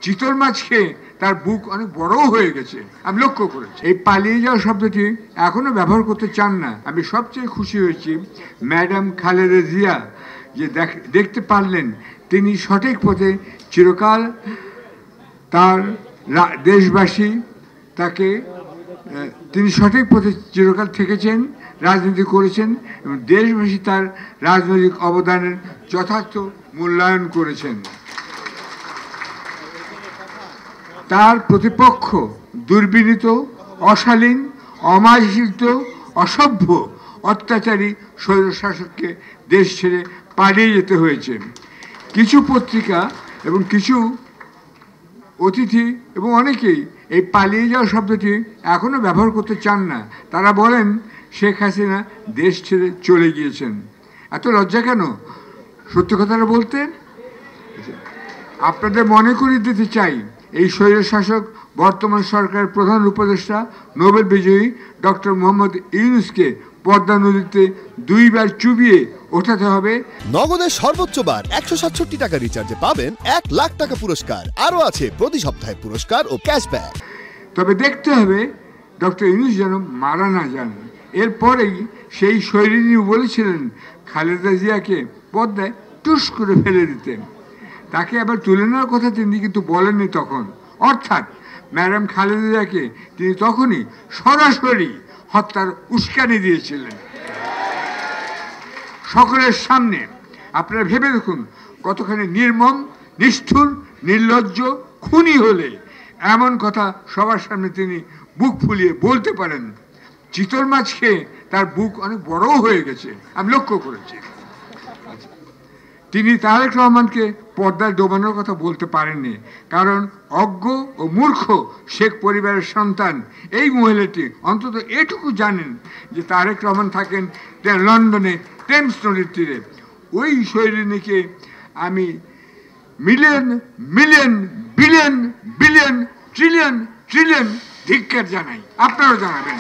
চিতল মাছ খেয়ে তার বুক অনেক বড়ও হয়ে গেছে, আমি লক্ষ্য করেছি। এই পালিয়ে যাওয়া শব্দটি এখনো ব্যবহার করতে চান না। আমি সবচেয়ে খুশি হয়েছি ম্যাডাম খালেদা জিয়া যে দেখতে পারলেন তিনি সঠিক পথে চিরকাল তার দেশবাসী তাকে তিনি সঠিক পথে চিরকাল থেকেছেন, রাজনীতি করেছেন এবং দেশবাসী তার রাজনৈতিক অবদানের যথার্থ মূল্যায়ন করেছেন। তার প্রতিপক্ষ দুর্বিনীত, অশালীন, অমার্জিত, অসভ্য, অত্যাচারী স্বৈরশাসককে দেশ ছেড়ে পালিয়ে যেতে হয়েছে। কিছু পত্রিকা এবং কিছু অতিথি এবং অনেকেই এই পালিয়ে যাওয়া শব্দটি এখনো ব্যবহার করতে চান না। তারা বলেন শেখ হাসিনা দেশ ছেড়ে চলে গিয়েছেন। এত লজ্জা কেন সত্যি কথাটা বলতে? আপনাদের মনে করিয়ে দিতে চাই, এই স্বৈরশাসক বর্তমান সরকারের প্রধান উপদেষ্টা নোবেল বিজয়ী ডক্টর মোহাম্মদ ইউনূসকে পদ্মা নদীতে 2 বার চুবিয়ে ওঠাতে হবে। নগদের সর্বোচ্চ বার 167 টাকা রিচার্জে পাবেন 1 লাখ টাকা পুরস্কার। আরও আছে প্রতি সপ্তাহে পুরস্কার ও ক্যাশব্যাক। তবে দেখতে হবে ডক্টর ইউনূস যেন মারা না যান। এরপরেই সেই শৈরিনী বলেছিলেন খালেদা জিয়াকে পদ্মায় টুস করে ফেলে দিতেন। তাকে আবার তুলে নেওয়ার কথা তিনি কিন্তু বলেননি তখন। অর্থাৎ ম্যাডাম খালেদা জিয়াকে তিনি তখনই সরাসরি হত্যার উস্কানি দিয়েছিলেন সকলের সামনে। আপনারা ভেবে দেখুন কতখানি নির্মম, নিষ্ঠুর, নির্লজ্জ, খুনি হলে এমন কথা সবার সামনে তিনি বুক ফুলিয়ে বলতে পারেন। চিতল মাছ খেয়ে তার বুক অনেক বড়ও হয়ে গেছে, আমি লক্ষ্য করেছি। তিনি তারেক রহমানকে পর্দায় ডোবানোর কথা বলতে পারেননি, কারণ অজ্ঞ ও মূর্খ শেখ পরিবারের সন্তান এই মহিলাটি অন্তত এটুকু জানেন যে তারেক রহমান থাকেন লন্ডনে টেমস নদীর তীরে। ওই শৈলিনীকে আমি million million billion billion trillion trillion ধিক্কার জানাই। আপনারাও জানাবেন।